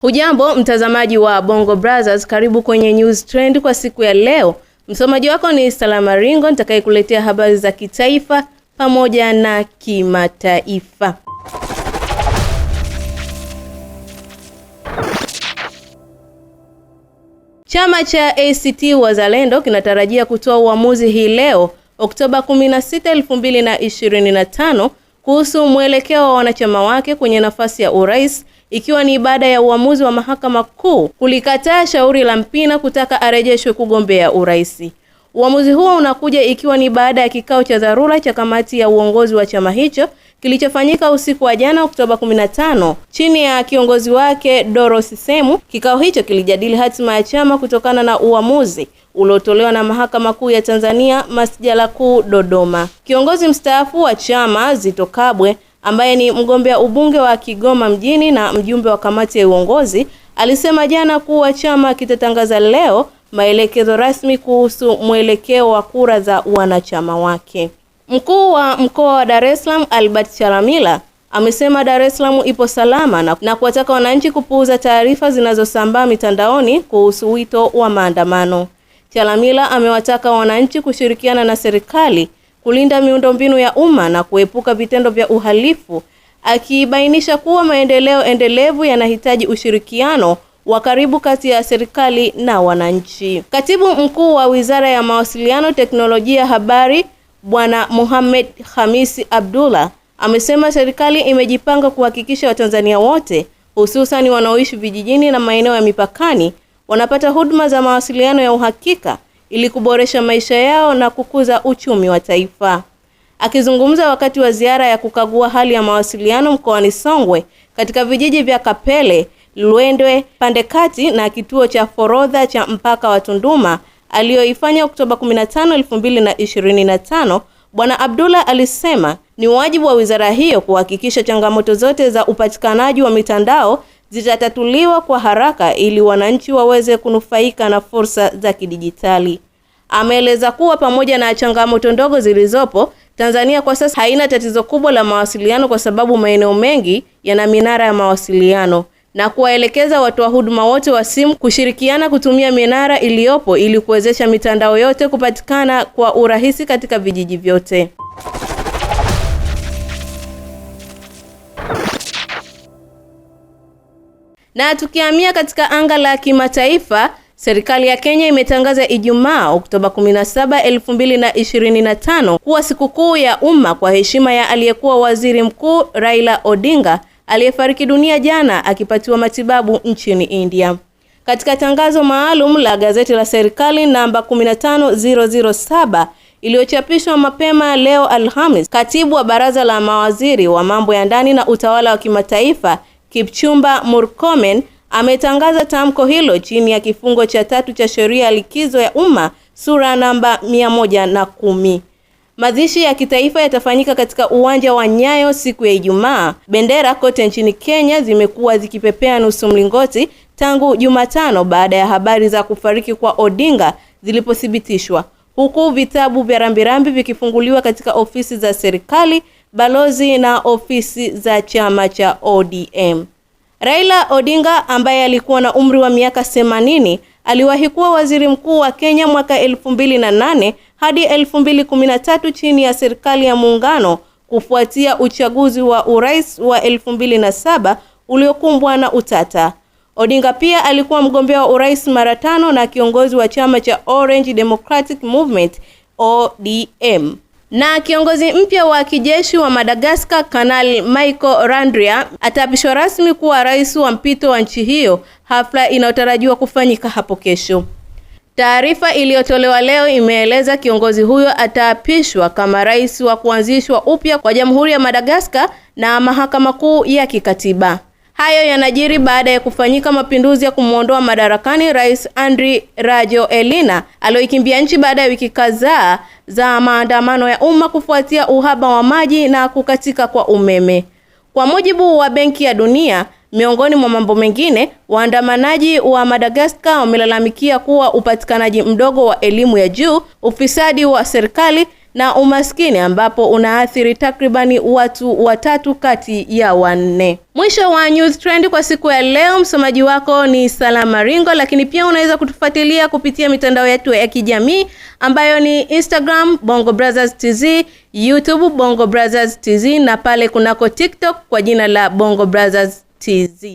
Hujambo mtazamaji wa Bongo Brothers, karibu kwenye News Trend kwa siku ya leo. Msomaji wako ni Salama Ringo, nitakayekuletea habari za kitaifa pamoja na kimataifa. Chama cha ACT Wazalendo kinatarajia kutoa uamuzi hii leo Oktoba 16, 2025 kuhusu mwelekeo wa wanachama wake kwenye nafasi ya urais, ikiwa ni baada ya uamuzi wa Mahakama Kuu kulikataa shauri la Mpina kutaka arejeshwe kugombea urais. Uamuzi huo unakuja ikiwa ni baada ya kikao cha dharura cha kamati ya uongozi wa chama hicho kilichofanyika usiku wa jana Oktoba 15 chini ya kiongozi wake Dorothy Semu. Kikao hicho kilijadili hatima ya chama kutokana na uamuzi uliotolewa na Mahakama Kuu ya Tanzania Masjala Kuu Dodoma. Kiongozi mstaafu wa chama Zitto Kabwe, ambaye ni mgombea ubunge wa Kigoma mjini na mjumbe wa kamati ya uongozi, alisema jana kuwa chama kitatangaza leo maelekezo rasmi kuhusu mwelekeo wa kura za wanachama wake. Mkuu wa mkoa wa Dar es Salaam Albert Chalamila amesema Dar es Salaam ipo salama na kuwataka wananchi kupuuza taarifa zinazosambaa mitandaoni kuhusu wito wa maandamano. Chalamila amewataka wananchi kushirikiana na serikali kulinda miundombinu ya umma na kuepuka vitendo vya uhalifu, akibainisha kuwa maendeleo endelevu yanahitaji ushirikiano wa karibu kati ya serikali na wananchi. Katibu mkuu wa Wizara ya Mawasiliano, Teknolojia, Habari, Bwana Mohamed Hamisi Abdullah amesema serikali imejipanga kuhakikisha Watanzania wote, hususan wanaoishi vijijini na maeneo ya mipakani, wanapata huduma za mawasiliano ya uhakika ili kuboresha maisha yao na kukuza uchumi wa taifa. Akizungumza wakati wa ziara ya kukagua hali ya mawasiliano mkoani Songwe katika vijiji vya Kapele, Lwendwe, Pandekati na kituo cha forodha cha mpaka wa Tunduma aliyoifanya Oktoba 15, 2025, Bwana Abdullah alisema ni wajibu wa wizara hiyo kuhakikisha changamoto zote za upatikanaji wa mitandao zitatatuliwa kwa haraka ili wananchi waweze kunufaika na fursa za kidijitali. Ameeleza kuwa pamoja na changamoto ndogo zilizopo, Tanzania kwa sasa haina tatizo kubwa la mawasiliano kwa sababu maeneo mengi yana minara ya mawasiliano, na kuwaelekeza watoa huduma wote wa simu kushirikiana kutumia minara iliyopo ili kuwezesha mitandao yote kupatikana kwa urahisi katika vijiji vyote. Na tukihamia katika anga la kimataifa, serikali ya Kenya imetangaza Ijumaa Oktoba 17, 2025 kuwa sikukuu ya umma kwa heshima ya aliyekuwa waziri mkuu Raila Odinga aliyefariki dunia jana akipatiwa matibabu nchini India. Katika tangazo maalum la gazeti la serikali namba 15007 iliyochapishwa mapema leo Alhamis, katibu wa baraza la mawaziri wa mambo ya ndani na utawala wa kimataifa Kipchumba Murkomen ametangaza tamko hilo chini ya kifungo cha 3 cha sheria ya likizo ya umma sura namba 110. Mazishi ya kitaifa yatafanyika katika uwanja wa Nyayo siku ya Ijumaa. Bendera kote nchini Kenya zimekuwa zikipepea nusu mlingoti tangu Jumatano baada ya habari za kufariki kwa Odinga zilipothibitishwa, huku vitabu vya rambirambi vikifunguliwa katika ofisi za serikali, balozi na ofisi za chama cha ODM. Raila Odinga, ambaye alikuwa na umri wa miaka 80, aliwahi kuwa waziri mkuu wa Kenya mwaka 2008 hadi 2013 chini ya serikali ya muungano kufuatia uchaguzi wa urais wa 2007 uliokumbwa na utata. Odinga pia alikuwa mgombea wa urais mara 5 na kiongozi wa chama cha Orange Democratic Movement ODM. Na kiongozi mpya wa kijeshi wa Madagascar Kanali Michael Randria ataapishwa rasmi kuwa rais wa mpito wa nchi hiyo, hafla inayotarajiwa kufanyika hapo kesho. Taarifa iliyotolewa leo imeeleza kiongozi huyo ataapishwa kama rais wa kuanzishwa upya kwa Jamhuri ya Madagascar na Mahakama Kuu ya Kikatiba. Hayo yanajiri baada ya kufanyika mapinduzi ya kumuondoa madarakani Rais Andry Rajoelina aliyokimbia nchi baada ya wiki kadhaa za maandamano ya umma kufuatia uhaba wa maji na kukatika kwa umeme. Kwa mujibu wa Benki ya Dunia, miongoni mwa mambo mengine, waandamanaji wa Madagascar wamelalamikia kuwa upatikanaji mdogo wa elimu ya juu, ufisadi wa serikali na umaskini ambapo unaathiri takribani watu 3 kati ya 4. Mwisho wa News Trend kwa siku ya leo. Msomaji wako ni Salama Ringo, lakini pia unaweza kutufuatilia kupitia mitandao yetu ya kijamii ambayo ni Instagram Bongo Brothers TZ, YouTube Bongo Brothers TZ, na pale kunako TikTok kwa jina la Bongo Brothers TZ.